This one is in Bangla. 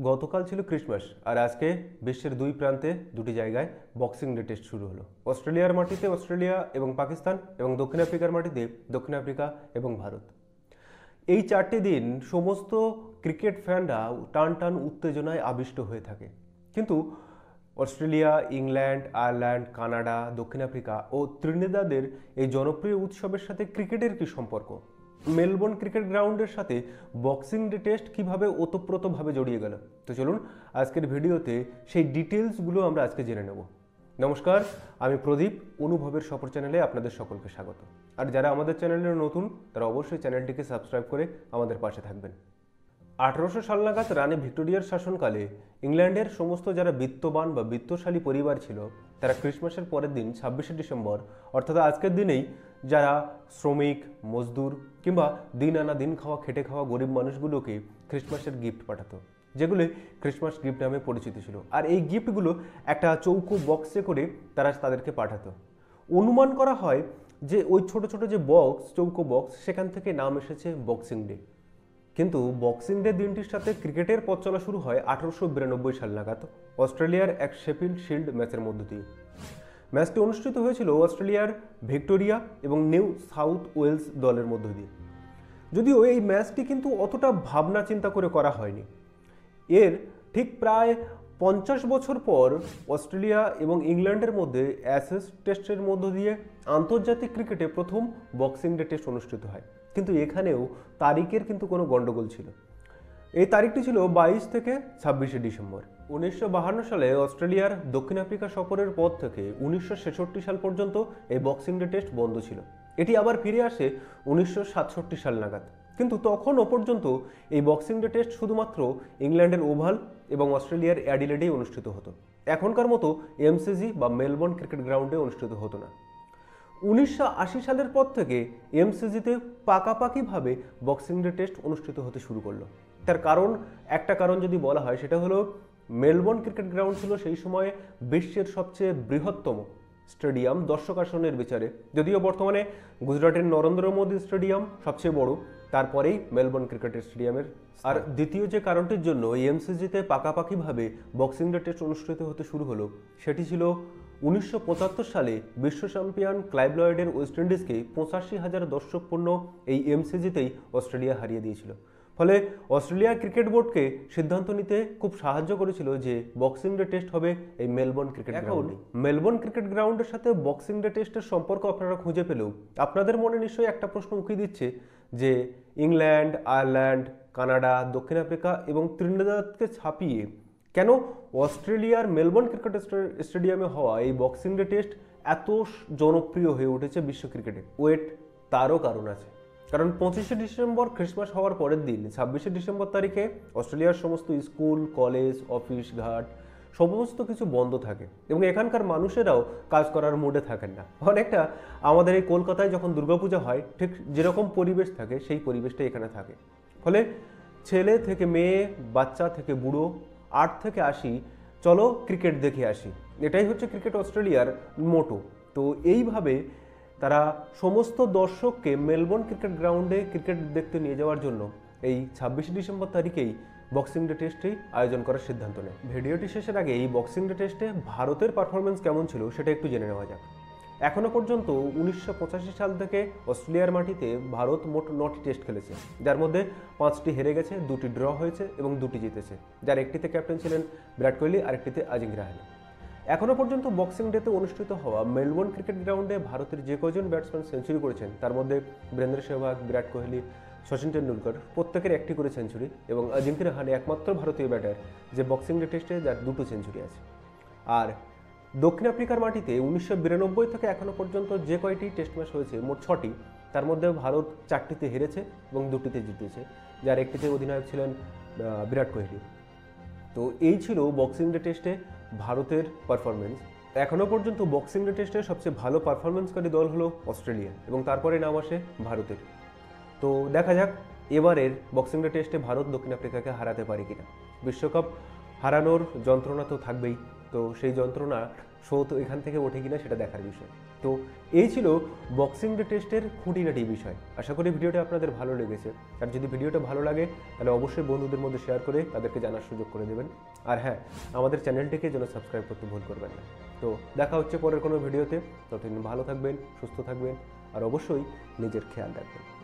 গতকাল ছিল ক্রিসমাস আর আজকে বিশ্বের দুই প্রান্তে দুটি জায়গায় বক্সিং ডে টেস্ট শুরু হলো। অস্ট্রেলিয়ার মাটিতে অস্ট্রেলিয়া এবং পাকিস্তান, এবং দক্ষিণ আফ্রিকার মাটিতে দক্ষিণ আফ্রিকা এবং ভারত। এই চারটি দিন সমস্ত ক্রিকেট ফ্যানরা টান টান উত্তেজনায় আবিষ্ট হয়ে থাকে। কিন্তু অস্ট্রেলিয়া, ইংল্যান্ড, আয়ারল্যান্ড, কানাডা, দক্ষিণ আফ্রিকা ও ত্রিনিদাদের এই জনপ্রিয় উৎসবের সাথে ক্রিকেটের কি সম্পর্ক? মেলবোর্ন ক্রিকেট গ্রাউন্ডের সাথে বক্সিং ডে টেস্ট কীভাবে ওতপ্রোতভাবে জড়িয়ে গেল? তো চলুন আজকের ভিডিওতে সেই ডিটেলসগুলো আমরা আজকে জেনে নেব। নমস্কার, আমি প্রদীপ, অনুভবের সফর চ্যানেলে আপনাদের সকলকে স্বাগত। আর যারা আমাদের চ্যানেলে নতুন তারা অবশ্যই চ্যানেলটিকে সাবস্ক্রাইব করে আমাদের পাশে থাকবেন। 1800 সাল নাগাদ রানী ভিক্টোরিয়ার শাসনকালে ইংল্যান্ডের সমস্ত যারা বিত্তবান বা বিত্তশালী পরিবার ছিল তারা ক্রিসমাসের পরের দিন 26শে ডিসেম্বর অর্থাৎ আজকের দিনেই যারা শ্রমিক, মজদুর কিংবা দিন আনা দিন খাওয়া খেটে খাওয়া গরিব মানুষগুলোকে ক্রিসমাসের গিফট পাঠাতো, যেগুলো ক্রিসমাস গিফট নামে পরিচিত ছিল। আর এই গিফটগুলো একটা চৌকো বক্সে করে তারা তাদেরকে পাঠাতো। অনুমান করা হয় যে ওই ছোট ছোট যে বক্স, চৌকো বক্স, সেখান থেকে নাম এসেছে বক্সিং ডে। কিন্তু বক্সিং ডে দিনটির সাথে ক্রিকেটের পথ চলা শুরু হয় 1892 সাল নাগাদ অস্ট্রেলিয়ার এক শেফিল্ড শিল্ড ম্যাচের মধ্য দিয়ে। ম্যাচটি অনুষ্ঠিত হয়েছিল অস্ট্রেলিয়ার ভিক্টোরিয়া এবং নিউ সাউথ ওয়েলস দলের মধ্য দিয়ে। যদিও এই ম্যাচটি কিন্তু অতটা ভাবনা চিন্তা করে করা হয়নি। এর ঠিক প্রায় 50 বছর পর অস্ট্রেলিয়া এবং ইংল্যান্ডের মধ্যে অ্যাশেজ টেস্টের মধ্য দিয়ে আন্তর্জাতিক ক্রিকেটে প্রথম বক্সিং ডে টেস্ট অনুষ্ঠিত হয়। কিন্তু এখানেও তারিখের কিন্তু কোনো গণ্ডগোল ছিল। এই তারিখটি ছিল 22 থেকে 26শে ডিসেম্বর। 1952 সালে অস্ট্রেলিয়ার দক্ষিণ আফ্রিকা সফরের পর থেকে 1966 সাল পর্যন্ত এই বক্সিং ডে টেস্ট বন্ধ ছিল। এটি আবার ফিরে আসে 1967 সাল নাগাদ। কিন্তু তখনও পর্যন্ত এই বক্সিং ডে টেস্ট শুধুমাত্র ইংল্যান্ডের ওভাল এবং অস্ট্রেলিয়ার অ্যাডিলেডেই অনুষ্ঠিত হতো। এখনকার মতো এমসিজি বা মেলবোর্ন ক্রিকেট গ্রাউন্ডে অনুষ্ঠিত হতো না। 1980 সালের পর থেকে এমসিজিতে পাকাপাকিভাবে বক্সিং ডে টেস্ট অনুষ্ঠিত হতে শুরু করলো। তার একটা কারণ যদি বলা হয় সেটা হলো মেলবোর্ন ক্রিকেট গ্রাউন্ড ছিল সেই সময়ে বিশ্বের সবচেয়ে বৃহত্তম স্টেডিয়াম দর্শক আসনের বিচারে। যদিও বর্তমানে গুজরাটের নরেন্দ্র মোদী স্টেডিয়াম সবচেয়ে বড়, তারপরেই মেলবোর্ন ক্রিকেট স্টেডিয়ামের। আর দ্বিতীয় যে কারণটির জন্য এমসিজিতে পাকাপাকিভাবে বক্সিং ডে টেস্ট অনুষ্ঠিত হতে শুরু হলো সেটি ছিল 1975 সালে বিশ্ব চ্যাম্পিয়ন ক্লাইভ লয়েডের ওয়েস্ট ইন্ডিজকে 85,000 দর্শকপূর্ণ এই এমসিজিতেই অস্ট্রেলিয়া হারিয়ে দিয়েছিল। ফলে অস্ট্রেলিয়া ক্রিকেট বোর্ডকে সিদ্ধান্ত নিতে খুব সাহায্য করেছিল যে বক্সিং ডে টেস্ট হবে এই মেলবোর্ন ক্রিকেট গ্রাউন্ডে। মেলবোর্ন ক্রিকেট গ্রাউন্ডের সাথে বক্সিং ডে টেস্টের সম্পর্ক আপনারা খুঁজে পেলেও আপনাদের মনে নিশ্চয়ই একটা প্রশ্ন উকি দিচ্ছে যে ইংল্যান্ড, আয়ারল্যান্ড, কানাডা, দক্ষিণ আফ্রিকা এবং ত্রিনিদাদকে ছাপিয়ে কেন অস্ট্রেলিয়ার মেলবোর্ন ক্রিকেট স্টেডিয়ামে হওয়া এই বক্সিং ডে টেস্ট এত জনপ্রিয় হয়ে উঠেছে বিশ্ব ক্রিকেটে? তারও কারণ আছে। কারণ 25শে ডিসেম্বর ক্রিসমাস হওয়ার পরের দিন 26শে ডিসেম্বর তারিখে অস্ট্রেলিয়ার সমস্ত স্কুল, কলেজ, অফিস ঘাট সমস্ত কিছু বন্ধ থাকে এবং এখানকার মানুষেরাও কাজ করার মুডে থাকেন না। অনেকটা আমাদের এই কলকাতায় যখন দুর্গাপূজা হয় ঠিক যেরকম পরিবেশ থাকে সেই পরিবেশটা এখানে থাকে। ফলে ছেলে থেকে মেয়ে, বাচ্চা থেকে বুড়ো, 8 থেকে 80 চলো ক্রিকেট দেখে আসি, এটাই হচ্ছে ক্রিকেট অস্ট্রেলিয়ার মোটো। তো এইভাবে তারা সমস্ত দর্শককে মেলবোর্ন ক্রিকেট গ্রাউন্ডে ক্রিকেট দেখতে নিয়ে যাওয়ার জন্য এই 26শে ডিসেম্বর তারিখেই বক্সিং ডে টেস্টেই আয়োজন করার সিদ্ধান্ত নেয়। ভিডিওটি শেষের আগে এই বক্সিং ডে টেস্টে ভারতের পারফরমেন্স কেমন ছিল সেটা একটু জেনে নেওয়া যাক। এখনও পর্যন্ত 1985 সাল থেকে অস্ট্রেলিয়ার মাটিতে ভারত মোট 9টি টেস্ট খেলেছে, যার মধ্যে 5টি হেরে গেছে, 2টি ড্র হয়েছে এবং 2টি জিতেছে, যার একটিতে ক্যাপ্টেন ছিলেন বিরাট কোহলি, আরেকটিতে আজিঙ্ক্য রাহানে। এখনও পর্যন্ত বক্সিং ডেতে অনুষ্ঠিত হওয়া মেলবোর্ন ক্রিকেট গ্রাউন্ডে ভারতের যে কজন ব্যাটসম্যান সেঞ্চুরি করেছেন তার মধ্যে বীরেন্দ্র সেহবাগ, বিরাট কোহলি, সচিন টেন্ডুলকর প্রত্যেকের একটি করে সেঞ্চুরি এবং আজিঙ্ক্য রাহানে একমাত্র ভারতীয় ব্যাটার যে বক্সিং ডে টেস্টে যার 2টো সেঞ্চুরি আছে। আর দক্ষিণ আফ্রিকার মাটিতে 1992 থেকে এখনও পর্যন্ত যে কয়টি টেস্ট ম্যাচ হয়েছে মোট 6টি, তার মধ্যে ভারত 4টিতে হেরেছে এবং 2টিতে জিতেছে, যার একটিতে অধিনায়ক ছিলেন বিরাট কোহলি। তো এই ছিল বক্সিং ডে টেস্টে ভারতের পারফরমেন্স। এখনও পর্যন্ত বক্সিং ডে টেস্টে সবচেয়ে ভালো পারফরমেন্সকারী দল হলো অস্ট্রেলিয়া এবং তারপরে নাম আসে ভারতের। তো দেখা যাক এবারের বক্সিং ডে টেস্টে ভারত দক্ষিণ আফ্রিকাকে হারাতে পারে কিনা। বিশ্বকাপ হারানোর যন্ত্রণা তো থাকবেই, তো সেই যন্ত্রণা শো তো এখান থেকে ওঠে কিনা সেটা দেখার বিষয়। তো এই ছিল বক্সিং ডে টেস্টের খুঁটিনাটি বিষয়। আশা করি ভিডিওটা আপনাদের ভালো লেগেছে। আর যদি ভিডিওটা ভালো লাগে তাহলে অবশ্যই বন্ধুদের মধ্যে শেয়ার করে তাদেরকে জানার সুযোগ করে দেবেন। আর হ্যাঁ, আমাদের চ্যানেলটিকে যেন সাবস্ক্রাইব করতে ভুল করবেন না। তো দেখা হচ্ছে পরের কোনো ভিডিওতে। ততদিন ভালো থাকবেন, সুস্থ থাকবেন আর অবশ্যই নিজের খেয়াল রাখবেন।